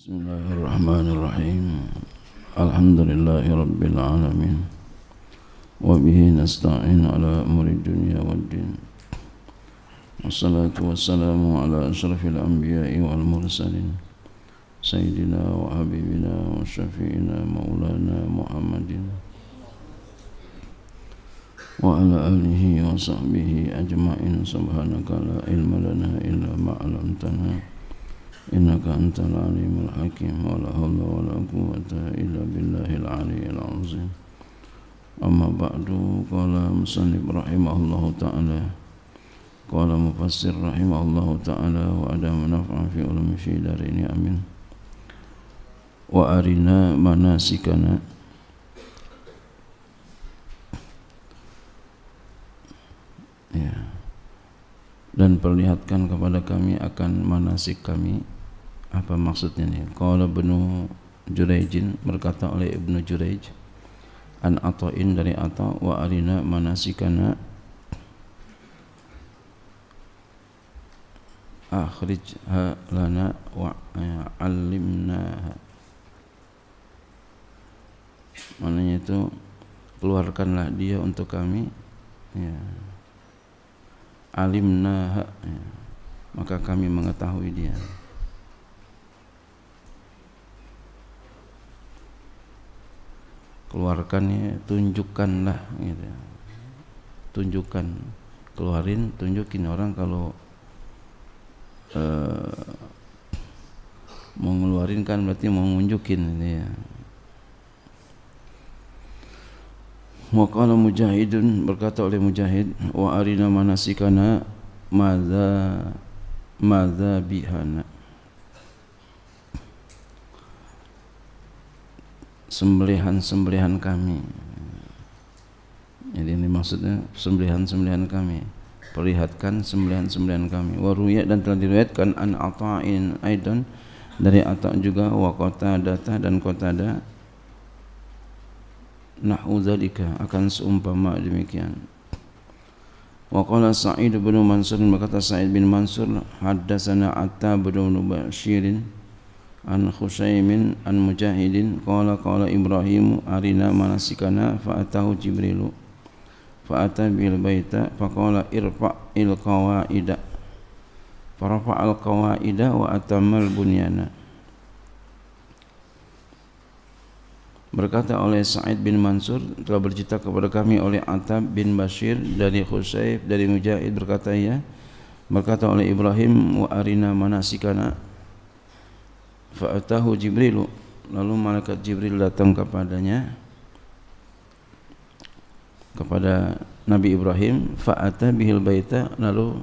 Bismillahirrahmanirrahim. Alhamdulillahi rabbil alamin. Wa bihi nasta'in ala umuri dunya waddin. Wassalatu wassalamu ala asyrafil anbiya'i wal mursalin Sayyidina wa habibina wa syafi'ina maulana Muhammadin wa ala alihi wa sahbihi ajma'in. Subhanaka la ilma lana illa ma'alamtana innaka antal alimul hakim. Wa la hawla wa la quwwata illa billahil aliyyil azim. Amma ba'du. Qala musannif rahimahullahu ta'ala, qala mufassir rahimahullahu ta'ala, wa adama naf'a fi ulumi fi darini amin. Wa arina manasikana, ya, dan perlihatkan kepada kami akan manasik kami. Apa maksudnya nih? Qala Ibnu Jurayjin, berkata oleh Ibnu Jurayj, an Ata'in dari Ata, wa arina manasikana akhrijha lana wa alimnaha. Maknanya itu, keluarkanlah dia untuk kami, ya. Alimnaha, ya, maka kami mengetahui dia. Keluarkannya, tunjukkanlah, gitu. Tunjukkan, keluarin, tunjukin orang kalau mau ngeluarin kan berarti mau nunjukin, gitu ya. Wa qala Mujahidun, berkata oleh Mujahid, wa arina manasikana madza bihana, sembelihan-sembelihan kami. Jadi ini maksudnya sembelihan-sembelihan kami, perlihatkan sembelihan-sembelihan kami. Wa ruya, dan telah diriwayatkan an Ata'in aidan, dari Ata juga, wa Qatadah, dan Qatadah, nahwu dzalika, akan seumpama demikian. Wa qala Sa'id bin Mansur, berkata Sa'id bin Mansur, haddatsana Atta bin Bashirin an Khusaymin an Mujahidin qala qala Ibrahim arina manasikana fa atahu Jibrilu fa ata bil baita fa qala irfa'il qawaida fa rafa'al qawaida wa atamal bunyana. Berkata oleh Sa'id bin Mansur, telah bercerita kepada kami oleh Atab bin Bashir dari Khusayb dari Mujahid, berkata ya, berkata oleh Ibrahim, wa arina manasikana fa atahu Jibrilu, lalu malaikat Jibril datang kepadanya, kepada Nabi Ibrahim, fa ata bihil baita, lalu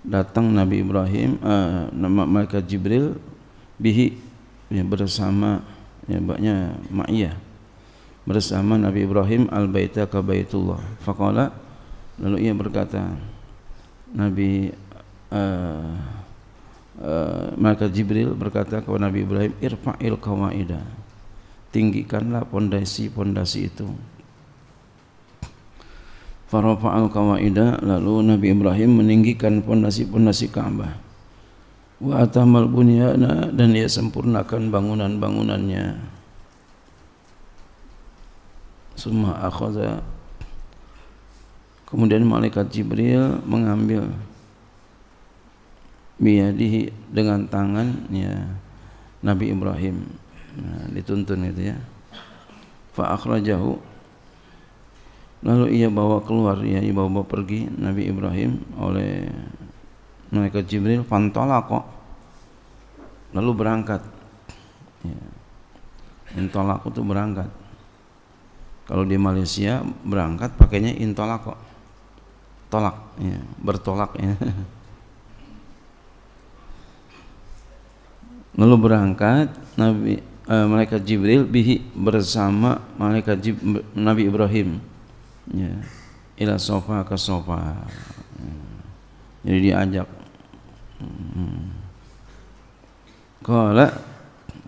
datang Nabi Ibrahim, malaikat Jibril, bihi, ya, bersama, ya, baknya ma'iyah, bersama Nabi Ibrahim al-baita ka baitullah. Faqala, lalu ia berkata, Nabi malaikat Jibril berkata kepada Nabi Ibrahim, irfa'il qawaida, tinggikanlah pondasi-pondasi itu. Farafa'al qawaida, lalu Nabi Ibrahim meninggikan pondasi-pondasi Ka'bah. Wa atamal bunyana, dan ia sempurnakan bangunan-bangunannya. Summa akhadha, kemudian malaikat Jibril mengambil biyadihi, dengan tangannya Nabi Ibrahim. Nah, dituntun itu ya. Fa akhrajahu, lalu ia bawa keluar, ya, ia bawa pergi Nabi Ibrahim oleh malaikat Jibril. Fantalaqa, lalu berangkat, ya. Intolak itu berangkat. Kalau di Malaysia berangkat pakainya intolak, tolak, ya, bertolak, ya. Lalu berangkat malaikat Jibril bihi, bersama Nabi Ibrahim, ya, ila sofa, ke sofa, ya. Jadi diajak. Qala,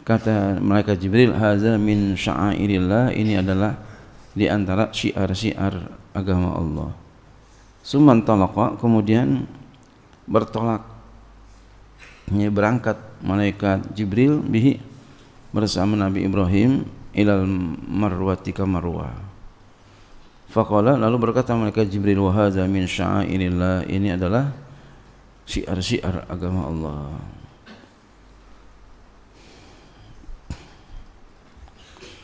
kata malaikat Jibril, haza min sya'airillah, ini adalah di antara syiar-syiar agama Allah. Summan talaqa, kemudian bertolak Ini berangkat malaikat Jibril bihi bersama Nabi Ibrahim ilal marwati ka Marwah. Faqala, lalu berkata malaikat Jibril, wa hadza min sya'airillah, ini adalah syiar-syiar agama Allah.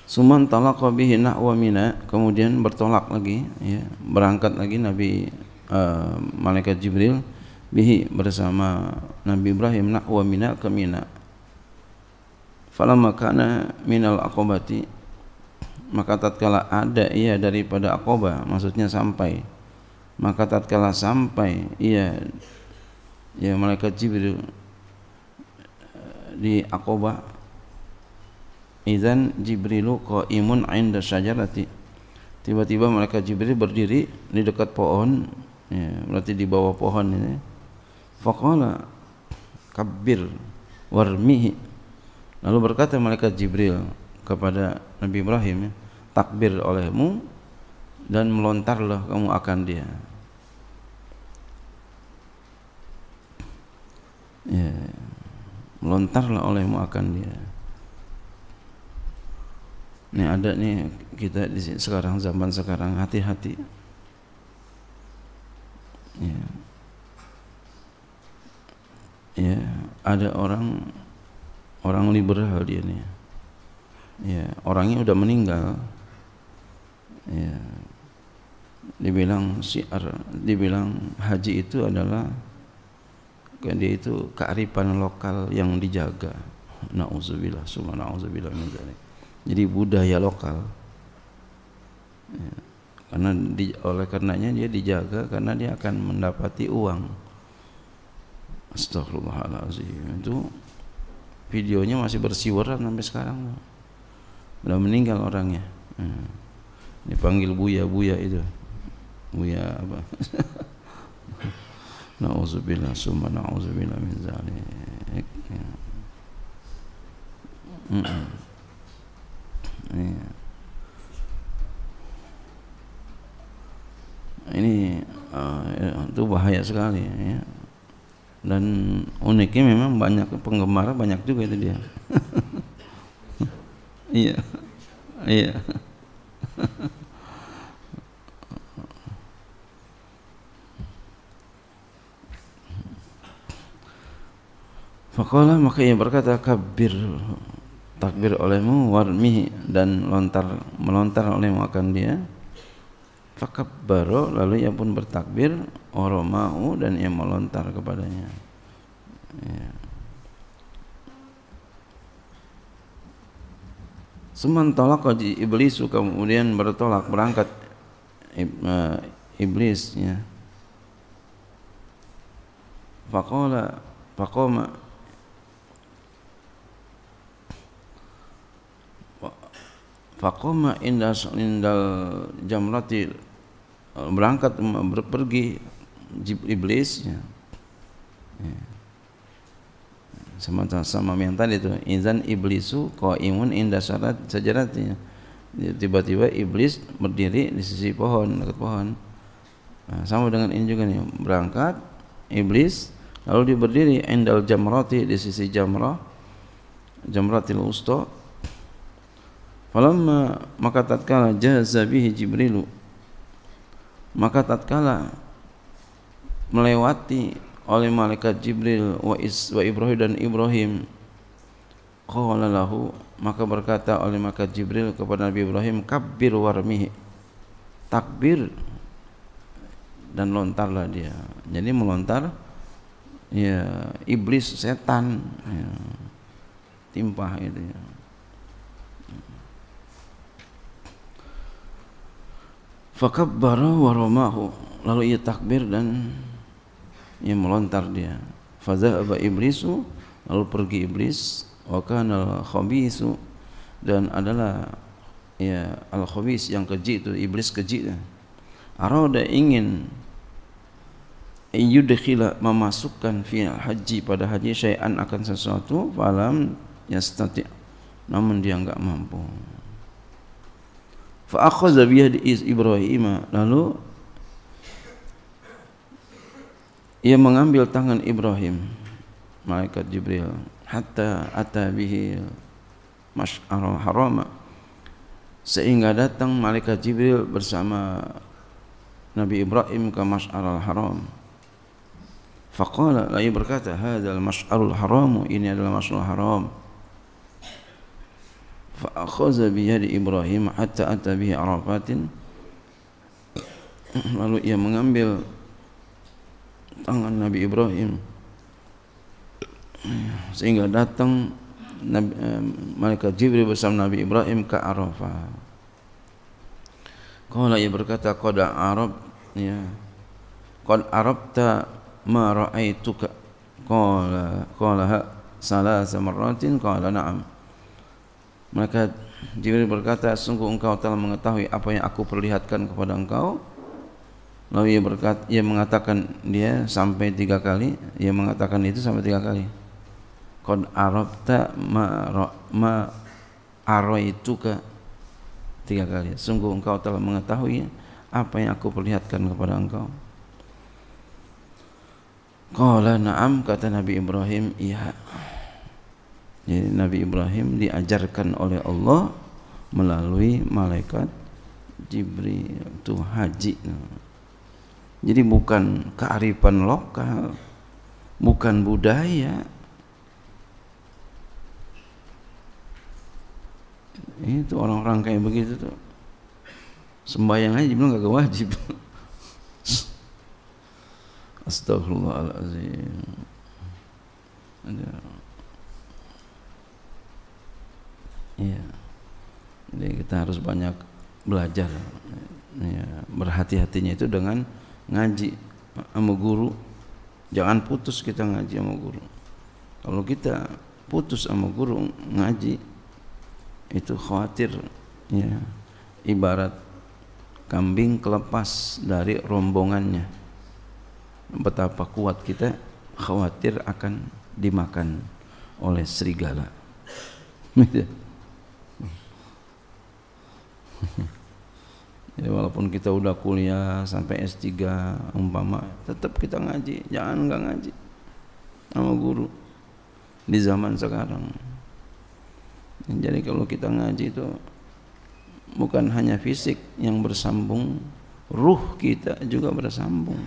Suman talaqa bihi nahwa Mina, kemudian bertolak lagi, ya, berangkat lagi Nabi malaikat Jibril bihi bersama Nabi Ibrahim nahwa Mina ke Mina. Falamma kana minal aqobati, maka tatkala ada ia daripada Aqobah, maksudnya sampai, maka tatkala sampai ia, ya, malaikat Jibril di Aqobah, idzan Jibrilu qaimun 'inda syajarati, tiba-tiba malaikat Jibril berdiri di dekat pohon, ya, berarti di bawah pohon ini. Faqala kabbir warmihi, lalu berkata malaikat Jibril kepada Nabi Ibrahim, ya, takbir olehmu dan melontarlah kamu akan dia. Ya, melontarlah olehmu akan dia. Ini ada nih kita di sekarang, zaman sekarang, hati-hati. Ya. Ya, ada orang liberal dia nih. Ya, orangnya udah meninggal. Ya. Dibilang syiar, dibilang haji itu adalah, dia itu kearifan lokal yang dijaga. Nauzubillah, summa nauzubillah min dzalik. Jadi budaya lokal, ya, karena oleh karenanya dia dijaga, karena dia akan mendapati uang. Astagfirullahaladzim, itu videonya masih bersiwaran sampai sekarang, udah meninggal orangnya. Dipanggil buya itu, buya apa? Nauzubillah, summa nauzubillah min dzalik. Ya. Ini itu bahaya sekali, ya. Dan uniknya memang banyak penggemar, banyak juga itu dia. Iya, iya. Faqala, maka ia berkata, kabir, takbir olehmu, warmihi, dan melontar olehmu akan dia. Fakabbaro, lalu ia pun bertakbir, oromahu, dan ia melontar kepadanya. Ya. Semantolak iblisu, kemudian bertolak, berangkat iblis, ya. Faqoma, faqoma indal jamrati, berangkat pergi iblis, ya. Sama yang tadi itu, izan iblisu qaimun inda sajarati, tiba-tiba iblis berdiri di sisi pohon, dekat pohon. Nah, sama dengan ini juga nih, berangkat iblis lalu dia berdiri indal jamrati, di sisi jamratil usta. Falamma, maka tatkala jaza bihi Jibrilu, maka tatkala melewati oleh malaikat Jibril wa Ibrahim dan Ibrahim, qala lahu, maka berkata oleh malaikat Jibril kepada Nabi Ibrahim, kabbir warmihi, takbir dan lontarlah dia. Jadi melontar, ya, iblis, setan, ya, timpah itu, ya. Fakabbara wa ramahu, lalu ia takbir dan ia melontar dia. Fadzahaba iblisu, lalu pergi iblis. Wa kana al-khabisu, dan adalah, ya, al-khabis yang keji itu, iblis keji. Arada, ingin, yudkhila, memasukkan fi haji, pada haji, syai'an, akan sesuatu, falam yastati', namun dia enggak mampu. Fa akhadha bi yadi Ibrahim, lalu ia mengambil tangan Ibrahim. malaikat Jibril hatta ata bihi Masy'arul Haram, sehingga datang malaikat Jibril bersama Nabi Ibrahim ke Masy'arul Haram. Faqala, lalu berkata, hadzal Masy'arul Haram, ini adalah Masy'arul Haram. Fa akhadha bi yadi Ibrahim hatta ata bihi Arafatin, lalu ia mengambil tangan Nabi Ibrahim sehingga datang malaikat Jibril bersama Nabi Ibrahim ke Arafah. Qala, ia berkata, qad arabta ma ra'aituka. Qala salasa marratin. Qala na'am. Malaikat Jibril berkata, sungguh engkau telah mengetahui apa yang aku perlihatkan kepada engkau. Lalu ia mengatakan dia sampai 3 kali. Ia mengatakan itu sampai 3 kali. Qad arabta ma araituka, 3 kali. Sungguh engkau telah mengetahui apa yang aku perlihatkan kepada engkau. Qala na'am, kata Nabi Ibrahim, iya. Jadi Nabi Ibrahim diajarkan oleh Allah melalui malaikat Jibril itu haji. Jadi bukan kearifan lokal, bukan budaya. Itu orang-orang kayak begitu tuh sembahyang aja bilang gak wajib. Astagfirullahaladzim. Iya. Jadi kita harus banyak belajar. Ya, berhati-hatinya itu dengan ngaji sama guru. Jangan putus kita ngaji sama guru. Kalau kita putus sama guru ngaji, itu khawatir, ya, ibarat kambing kelepas dari rombongannya. Betapa kuat kita, khawatir akan dimakan oleh serigala. Jadi walaupun kita udah kuliah sampai S3 umpama, tetap kita ngaji. Jangan enggak ngaji sama guru di zaman sekarang. Jadi kalau kita ngaji itu bukan hanya fisik yang bersambung, ruh kita juga bersambung.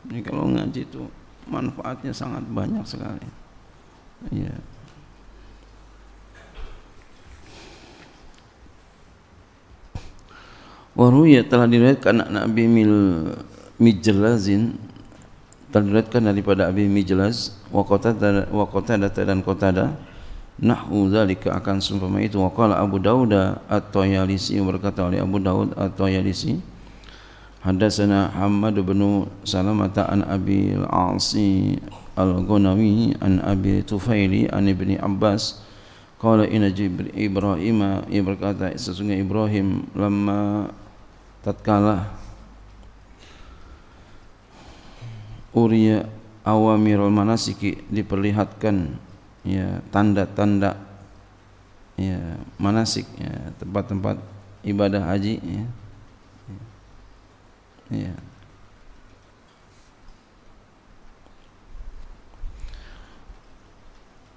Jadi kalau ngaji itu manfaatnya sangat banyak sekali. Ya. Waruya, telah diriwayatkan Nabi Mijlazin, telah diriwayatkan daripada Abi Mijlaz wa Qatadah dan Qatadah nahwu zalika, akan seumpama itu. Wa qala Abu Daud at-Tayalisi, berkata oleh Abu Daud at-Tayalisi, hadatsana Hammad bin Salamah an Abi al-Asi al-Ghanawi an Abi Tufaili an Ibni Abbas qala inna Ibrahim, ia berkata sesungguhnya Ibrahim lama tatkala uriya awamirul manasiki, diperlihatkan ya tanda-tanda ya manasik, ya tempat-tempat ibadah haji, ya. Ya.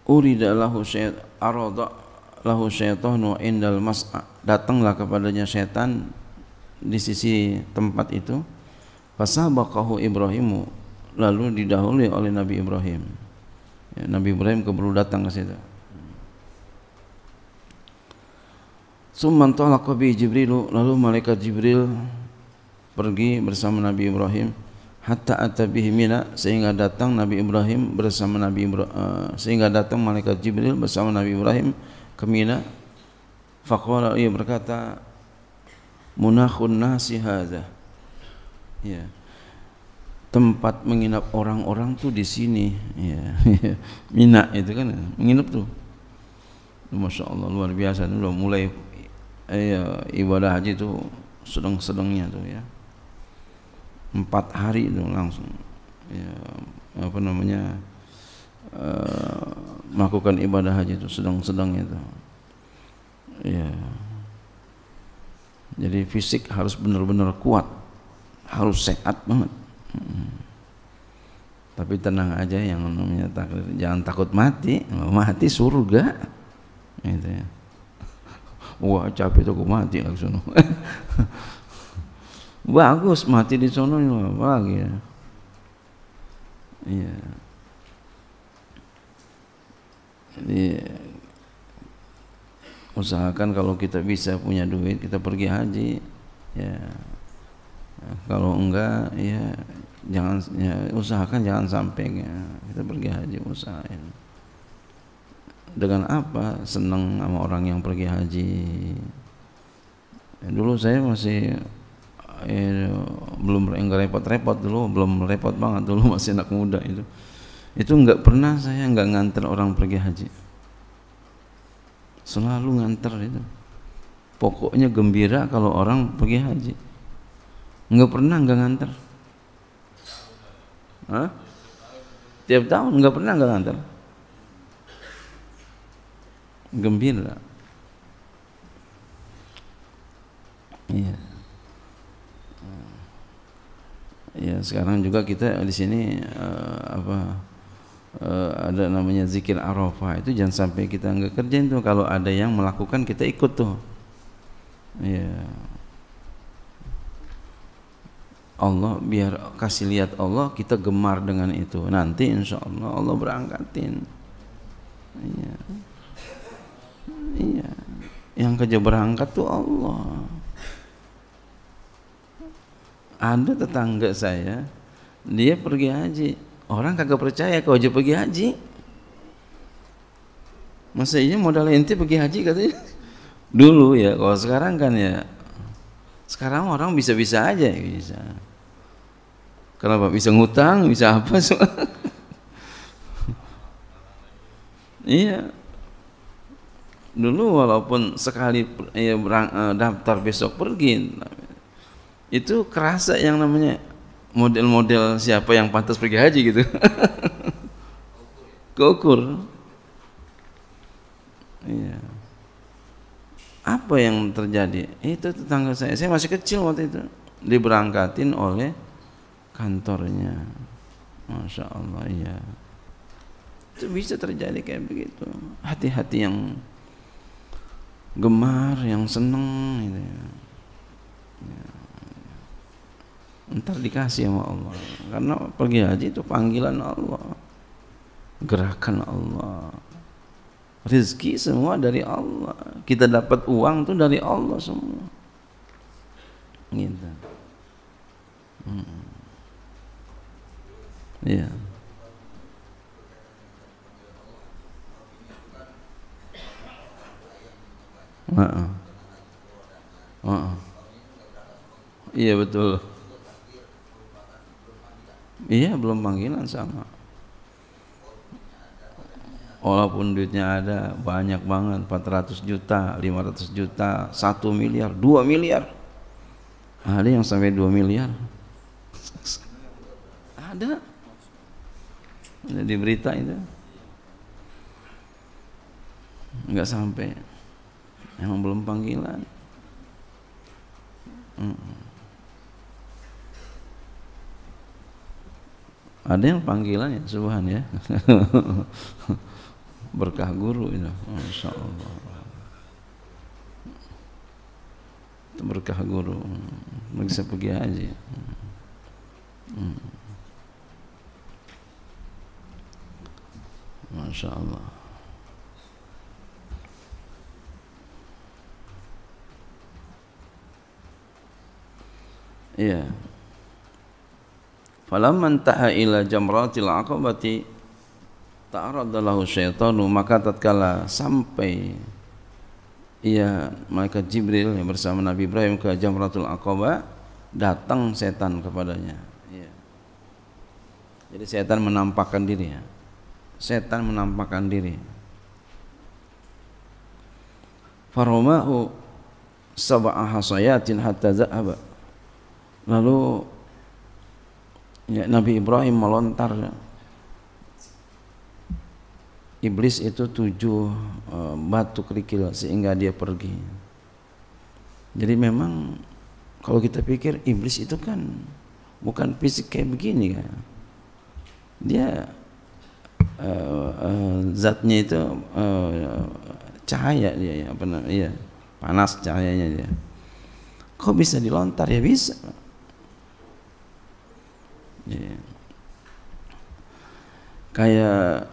Urida lahu syaitan, arada lahu syaitanu indal mas'a, datanglah kepadanya syaitan di sisi tempat itu. Fasabaqahu Ibrahimu, lalu didahului oleh Nabi Ibrahim. Ya, Nabi Ibrahim keburu datang ke situ. Summan talaqa bi Jibril, lalu malaikat Jibril pergi bersama Nabi Ibrahim hatta ata bihi Mina, sehingga datang Nabi Ibrahim bersama sehingga datang malaikat Jibril bersama Nabi Ibrahim ke Mina. Faqala, ia berkata, munakhun nasi hadza, ya, tempat menginap orang-orang tuh di sini, ya. Mina itu kan menginap tuh. Masya Allah, luar biasa. Udah mulai ibadah haji itu sedang-sedangnya tuh, ya. 4 hari itu langsung, ya, apa namanya, melakukan ibadah haji itu sedang-sedangnya itu, ya. Jadi fisik harus benar-benar kuat, harus sehat banget. Tapi tenang aja, yang namanya takdir, jangan takut mati. Mati surga gitu ya. Wah capek tuh aku mati langsung. Bagus mati di sono bahagia. Iya. Jadi usahakan kalau kita bisa punya duit kita pergi haji ya. Kalau enggak ya jangan, ya usahakan jangan sampai ya, kita pergi haji, usahain. Dengan apa? Senang sama orang yang pergi haji. Ya, dulu saya masih belum enggak repot-repot dulu, belum repot banget dulu, masih anak muda itu enggak pernah saya enggak nganter orang pergi haji, selalu nganter itu. Pokoknya gembira kalau orang pergi haji, enggak pernah enggak nganter. Hah? Tiap tahun enggak pernah enggak nganter, gembira. Iya. Ya sekarang juga kita di sini ada namanya zikir Arafah, itu jangan sampai kita nggak kerjain tuh. Kalau ada yang melakukan kita ikut tuh. Ya. Allah biar kasih lihat Allah kita gemar dengan itu. Nanti insya Allah Allah berangkatin. Iya. Iya. Yang kerja berangkat tuh Allah. Ada tetangga saya, dia pergi haji, orang kagak percaya kalau dia pergi haji. Masa iya modal ente pergi haji katanya. Dulu ya, kalau sekarang kan ya, sekarang orang bisa-bisa aja, bisa. Kenapa? Bisa ngutang, bisa apa semua. Iya. Dulu walaupun sekali ya, daftar besok pergi, itu kerasa yang namanya model-model siapa yang pantas pergi haji gitu. Keukur. Iya. Apa yang terjadi? Itu tetangga saya masih kecil waktu itu, diberangkatin oleh kantornya. Masya Allah, iya. Itu bisa terjadi kayak begitu. Hati-hati yang gemar, yang seneng gitu ya. Ya. Ntar dikasih sama Allah, karena pergi haji itu panggilan Allah, gerakan Allah, rezeki semua dari Allah, kita dapat uang tuh dari Allah semua gitu. Iya. Iya betul. Iya belum panggilan sama. Walaupun duitnya ada banyak banget, 400 juta, 500 juta, 1 miliar, 2 miliar. Ada yang sampai 2 miliar. Ada. Di berita itu. Enggak sampai. Emang belum panggilan. Ada yang panggilan ya, subhan ya. Berkah guru itu, Masya Allah. Itu berkah guru, bisa pergi haji. Masya Allah. Iya. Falamman taha ila jamratil aqabati ta'arada lahu syaitanu, maka tatkala sampai malaikat Jibril yang bersama Nabi Ibrahim ke Jamratul Aqabah, datang setan kepadanya. Ya. Jadi setan menampakkan diri ya. Setan menampakkan diri. Faromahu sab'a hasayatin hatta zahaba. Lalu Nabi Ibrahim melontar iblis itu 7 batu kerikil sehingga dia pergi. Jadi memang kalau kita pikir iblis itu kan bukan fisik kayak begini kan. dia zatnya itu cahaya dia, ya, apa namanya, iya, panas cahayanya dia. Kok bisa dilontar? Ya bisa. Ya. Kayak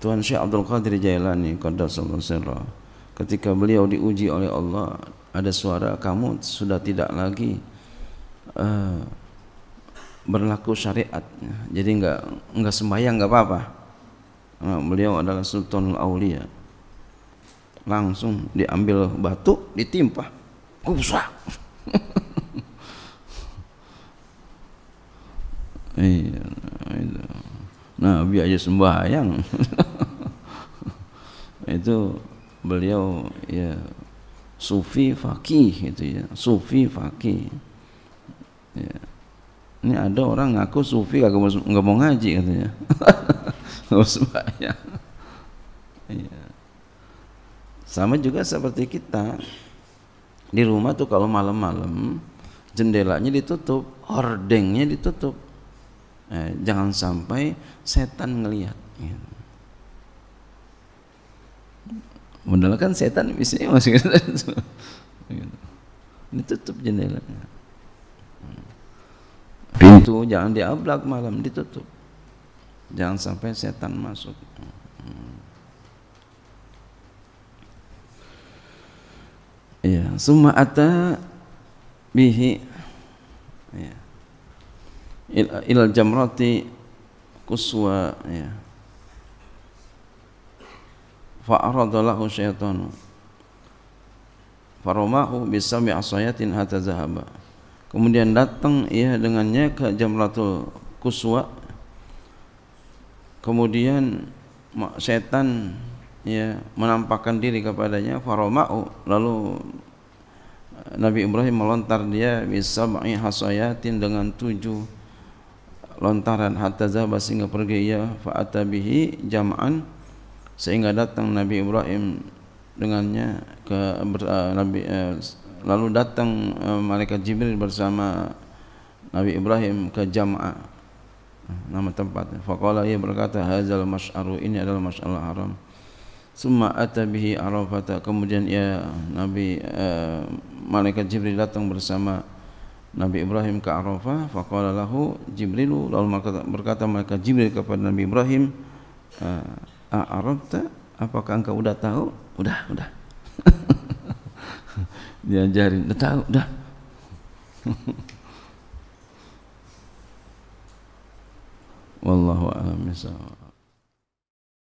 Tuan Syekh Abdul Qadir Jailani qaddasallahu sirra, ketika beliau diuji oleh Allah, ada suara, kamu sudah tidak lagi berlaku syariat, jadi enggak sembahyang enggak apa-apa. Nah, beliau adalah Sultanul Aulia. Langsung diambil batu, ditimpa, rusak. Iya, itu. Nah, biar aja sembahyang. Itu beliau ya sufi faqih itu ya, sufi faqih. Ya. Ini ada orang ngaku sufi nggak mau ngaji katanya. Nggak mau sembahyang. Iya. Sama juga seperti kita di rumah tuh, kalau malam-malam jendelanya ditutup, hordengnya ditutup. Jangan sampai setan ngelihat. Gitu. Padahal kan setan bisa masuk gitu. Ditutup jendelanya. Pintu jangan diablak malam, ditutup. Jangan sampai setan masuk. Ya, summa ata bihi ya. Ilal jamrati kuswa ya. Fa'arada lahu syaitanu faramahu bisami asayatin hatta zahaba. Kemudian datang ia dengannya ke jamratul kuswa. Kemudian setan ya menampakkan diri kepadanya, faramahu, lalu Nabi Ibrahim melontar dia bisab'i hasayatin, dengan 7 lontaran, hatta zahaba, sehingga pergi ia, fa'ata bihi jam'an, sehingga datang Nabi Ibrahim dengannya ke lalu datang malaikat Jibril bersama Nabi Ibrahim ke Jam'ah, nama tempat. Faqala, ia berkata, hadzal masy'aru, ini adalah masy'arul haram. Summa ata bihi Arafata, kemudian ia malaikat Jibril datang bersama Nabi Ibrahim ke Arafah. Faqala lahu Jibrilu, lalu berkata malaikat Jibril kepada Nabi Ibrahim, a'arafta, apakah engkau udah tahu? Udah. Diajarin, udah tahu, udah. Wallahu a'lam bishawab.